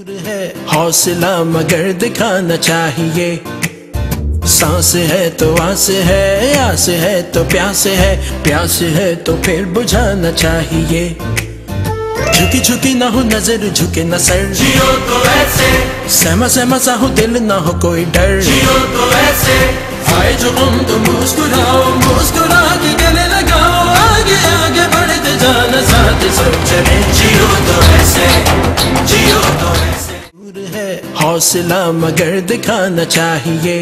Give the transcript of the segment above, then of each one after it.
है हौसला मगर दिखाना चाहिए, सांस है तो आस है, आस है तो प्यास है, प्यास है तो फिर बुझाना चाहिए। झुकी झुकी ना हो नजर, झुके न सर, जियो तो ऐसे, सहमा सहमा सा हो दिल, ना हो कोई डर। जियो तो ऐसे, आए जो गम तो मुस्कुराओ, मुस्कुरा के गले लगाओ, आगे आगे बढ़ते जाना साथ सब चले। जियो तो ऐसे, जियो तो ऐसे। है हौसला मगर दिखाना चाहिए,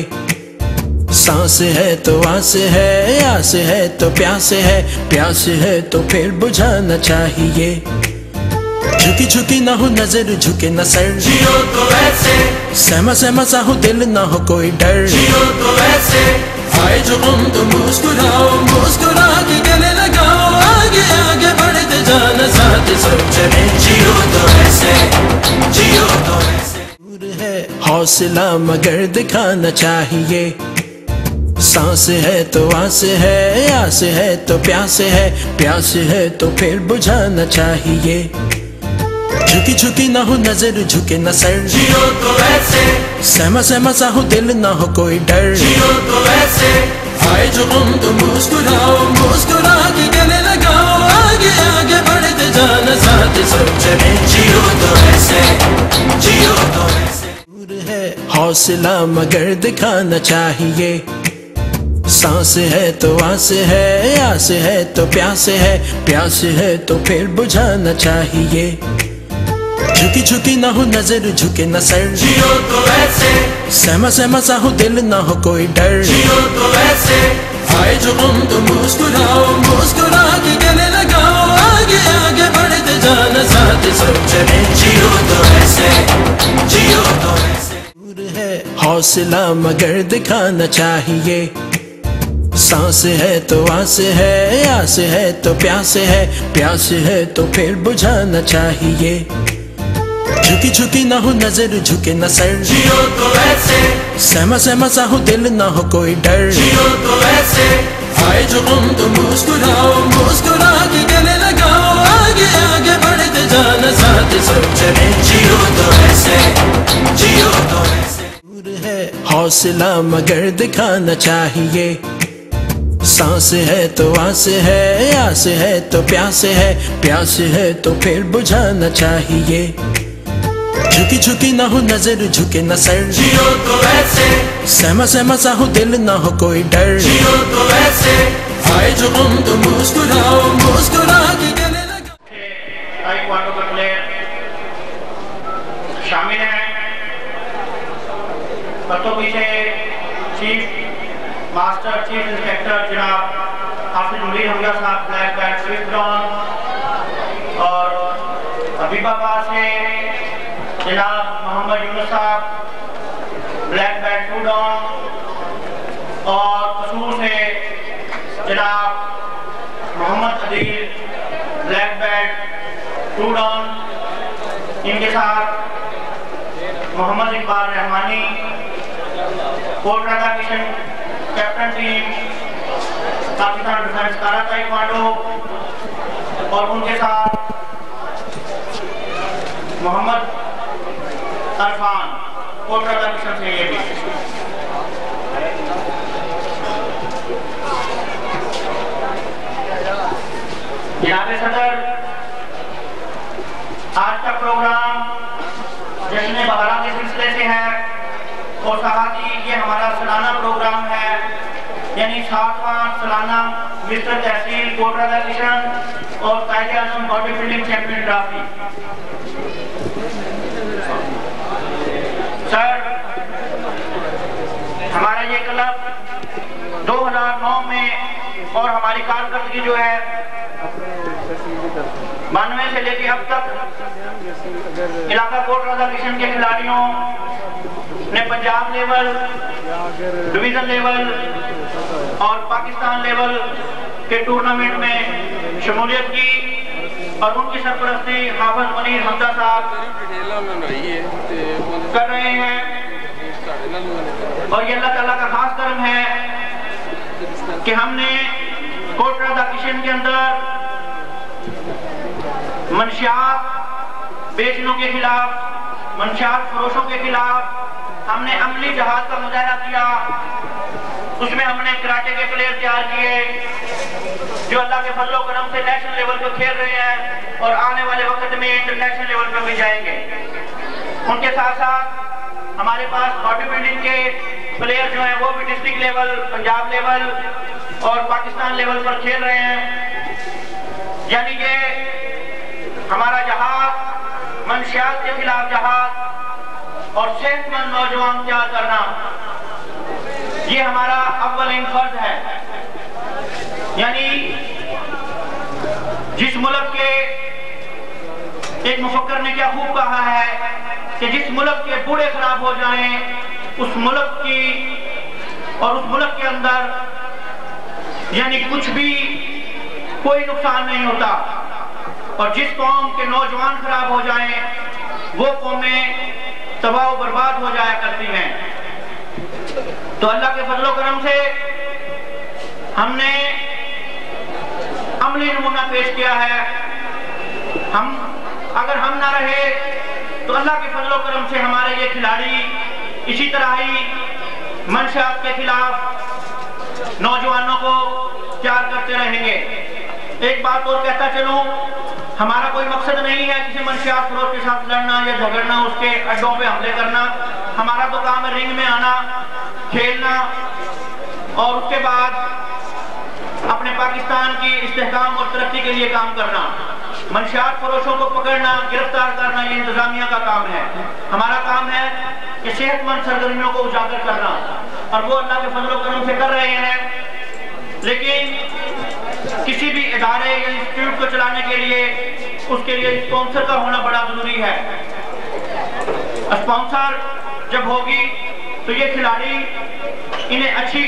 सांस है तो आस है, आस है तो प्यास है, प्यास है तो फिर बुझाना चाहिए। झुकी झुकी ना हो नजर, झुके न सर, जियो तो ऐसे, सहमा सहमा सा हो दिल, ना हो कोई डर। जियो तो ऐसे, आए जो गम तो मुस्कुराओ, मुस्कुरा के गले लगाओ, आगे आगे बढ़ते जाना साथ सब चले। जियो तो ऐसे, जियो तो ऐसे। है हौसला मगर दिखाना चाहिए, सांस है तो आस है, आस है तो प्यास है, प्यास है तो फिर बुझाना चाहिए। झुकी झुकी ना हो नजर, झुके न सर, जियो तो ऐसे, सहमा सहमा सा हो दिल, ना हो कोई डर। जियो तो ऐसे, आए जो गम तो मुस्कुराओ, मुस्कुरा के गले लगाओ, आगे आगे बढ़ते जाना साथ सब चले। जियो तो ऐसे, जियो तो ऐसे। है हौसला मगर दिखाना चाहिए, सांस है तो आस है, आस है तो प्यास है, प्यास है तो फिर बुझाना चाहिए। झुकी झुकी ना हो नजर, झुके न सर, जियो तो ऐसे, सहमा सहमा सा हो दिल, ना हो कोई डर। जियो तो ऐसे, आए जो गम तो मुस्कुराओ, मुस्कुरा के गले लगाओ, आगे आगे बढ़ते जाना साथ सब चले। जियो तो ऐसे, जियो तो ऐसे। है हौसला मगर दिखाना चाहिए, सांस है तो आस है, आस है तो प्यास है, प्यास है तो फिर बुझाना चाहिए। झुकी झुकी ना हो नजर, झुके न सर, जियो तो ऐसे, सहमा सहमा सा हो दिल, ना हो कोई डर। जियो तो ऐसे, आए जो गम तो मुस्कुराओ, मुस्कुरा के गले लगाओ, आगे आगे बढ़ते जाना साथ सब चले। जियो तो ऐसे, जियो तो ऐसे। है हौसला मगर दिखाना चाहिए, सांस है तो आस है, आस है तो प्यास है, प्यास है तो फिर बुझाना चाहिए। झुकी झुकी ना हो नजर, झुके न सर, जियो तो ऐसे, सहमा सहमा सा हो दिल, ना हो कोई डर। जियो तो ऐसे, आए जो गम तो मुस्कुराओ, मुस्कुरा के गले लगाओ। ताइक्वांडो के प्लेयर शामिल हैं। बच्चों पीछे चीफ मास्टर, चीफ इंस्पेक्टर जनाब हाफिज मुनीर हमजा साहब, ब्लैक बेल्ट स्विफ्ट डॉन, और हबीबाबाद से जनाब मोहम्मद यूनुस साहब, ब्लैक बेल्ट 2 डॉन, और कसूर से जनाब Mohammad Adeel, black belt 2 dan. इनके साथ Mohammad Iqbal Rehmani, Kot Radha Kishan, captain team Pakistan defence कारा ताइक्वांडो, और उनके साथ मोहम्मद अरफान, कोट राधा किशन से ये भी। जनाब सदर, आज का प्रोग्राम जश्न बहारा के सिलसिले से है, और साथ ही ये हमारा सालाना प्रोग्राम है, यानी 7वां सालाना मिस्टर तहसील कोट राधा किशन और Quaide Azam body building champion trophy. Sir, हमारा ये क्लब 2009 में, और हमारी कारकर्दगी जो है 92 से लेकर अब तक इलाका कोट राधा किशन के खिलाड़ियों ने पंजाब लेवल, डिवीजन लेवल और पाकिस्तान लेवल के टूर्नामेंट में शमूलियत की, और उनकी सरपरस्ती हाफिज मुनीर हमजा साहब कर रहे हैं। और ये अल्लाह ताला का खास करम है कि हमने कोट राधा किशन के अंदर मंशियात बेचने के खिलाफ मंशियात फरोशों के खिलाफ हमने अमली जहाद का मुजाहरा किया। उसमें हमने कराटे के प्लेयर तैयार किए जो अल्लाह के फजलो करम से नेशनल लेवल पर खेल रहे हैं और आने वाले वक्त में इंटरनेशनल लेवल पर भी जाएंगे। उनके साथ साथ हमारे पास बॉडी बिल्डिंग के प्लेयर जो हैं वो भी डिस्ट्रिक्ट लेवल, पंजाब लेवल और पाकिस्तान लेवल पर खेल रहे हैं। यानी कि हमारा जहाज मंशियात के खिलाफ जहाज और सेहतमंद नौजवान तैयार करना, ये हमारा अव्वलीन फर्ज है। यानी जिस मुल्क के एक मुफक्कर ने क्या खूब कहा है कि जिस मुल्क के बूढ़े खराब हो जाएं उस मुल्क की और उस मुल्क के अंदर यानी कुछ भी कोई नुकसान नहीं होता, और जिस कौम के नौजवान खराब हो जाएं वो कौमें तबाह बर्बाद हो जाया करती हैं। तो अल्लाह के फजलो करम से हमने अमली नमूना पेश किया है। अगर हम ना रहे तो अल्लाह के फजलो करम से हमारे ये खिलाड़ी इसी तरह ही मंशियात के खिलाफ नौजवानों को तैयार करते रहेंगे। एक बात और कहता चलूं, हमारा कोई मकसद नहीं है किसी मंशियात फरोश के साथ लड़ना या झगड़ना, उसके अड्डों पे हमले करना। हमारा तो काम है रिंग में आना, खेलना और उसके बाद अपने पाकिस्तान की इस्तेहकाम और तरक्की के लिए काम करना। मंशियात फरोशों को पकड़ना, गिरफ्तार करना ये इंतजामिया का काम है। हमारा काम है कि सेहतमंद सरगर्मियों को उजागर करना, और वो अल्लाह के फजलो करम से कर रहे हैं। लेकिन किसी भी इदारे या इंस्टीट्यूट को चलाने के लिए उसके लिए स्पॉन्सर का होना बड़ा जरूरी है। स्पॉन्सर जब होगी तो ये खिलाड़ी इन्हें अच्छी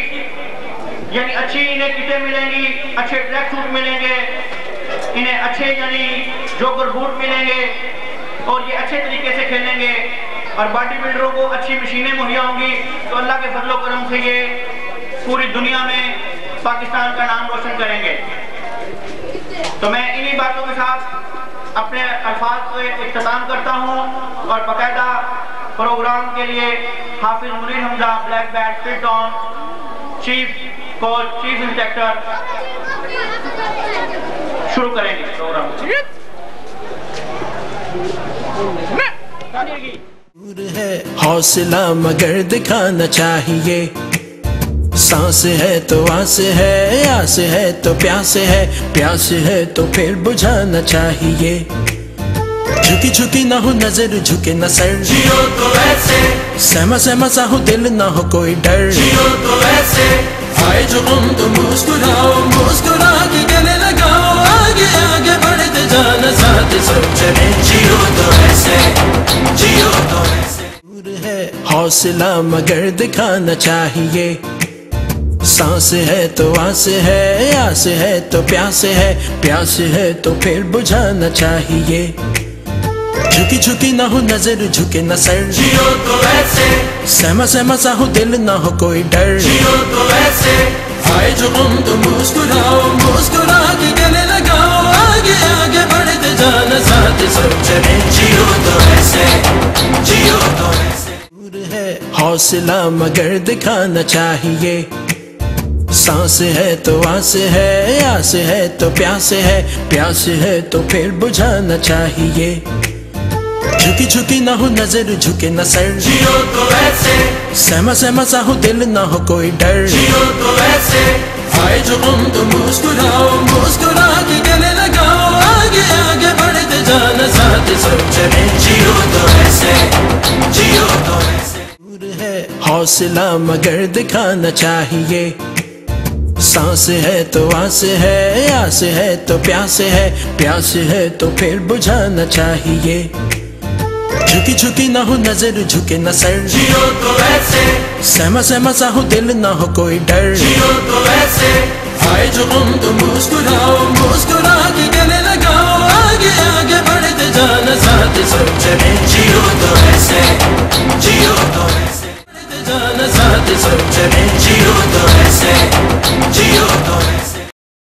इन्हें किटें मिलेंगी, अच्छे ट्रैक सूट मिलेंगे, इन्हें अच्छे यानी जोगर बूट मिलेंगे और ये अच्छे तरीके से खेलेंगे, और बॉडी बिल्डरों को अच्छी मशीनें मुहैया होंगी। तो अल्लाह के फजलो करम से ये पूरी दुनिया में पाकिस्तान का नाम रोशन करेंगे। तो मैं इन्हीं बातों के साथ अपने अल्फाज को इख्तिताम करता हूँ और बाकायदा प्रोग्राम के लिए Hafiz Munir Hamza, black belt, fit on, chief coach, chief inspector शुरू करेंगे प्रोग्राम। है हौसला मगर दिखाना चाहिए, सांस है तो आस है, आस है तो प्यास है, प्यास है तो फिर बुझाना चाहिए। झुकी झुकी ना हो नजर, झुके न सर, जियो तो ऐसे, सहमा सहमा सा हो दिल, ना हो कोई डर। जियो तो ऐसे, आए जो गम तो मुस्कुराओ, मुस्कुरा के गले लगाओ, आगे आगे बढ़ते जाना साथ सब चले। जियो तो ऐसे, जियो तो ऐसे। है हौसला मगर दिखाना चाहिए, सांस है तो आस है, आस है तो प्यास है, प्यास है तो फिर बुझाना चाहिए। झुकी झुकी ना हो नजर, झुके न सर, जियो तो ऐसे, सहमा सहमा सा हो दिल, ना हो कोई डर। जियो तो ऐसे, आए जो गम तो मुस्कुराओ, मुस्कुरा के गले लगाओ, आगे आगे बढ़ते जाना साथ सब चले। जियो तो ऐसे, जियो तो ऐसे। है हौसला मगर दिखाना चाहिए, सांस है तो आस है, आस है तो प्यास है, प्यास है तो फिर बुझाना चाहिए। झुकी झुकी ना हो नजर, झुके न सर, जियो तो ऐसे, सहमा सहमा सा हो दिल, ना हो कोई डर। जियो तो ऐसे, आए जो गम तो मुस्कुराओ, मुस्कुरा के गले लगाओ, आगे आगे बढ़ते जाना साथ सब चले। जियो तो ऐसे, जियो तो ऐसे। है हौसला मगर दिखाना चाहिए, सांस है तो आस है, आस है तो प्यास है, प्यास है तो फिर बुझाना चाहिए। झुकी झुकी ना हो नजर, झुके न सर, जियो तो ऐसे, सहमा सहमा सा हो दिल, ना हो कोई डर। जियो तो ऐसे, आए जो गम तो मुस्कुराओ, मुस्कुरा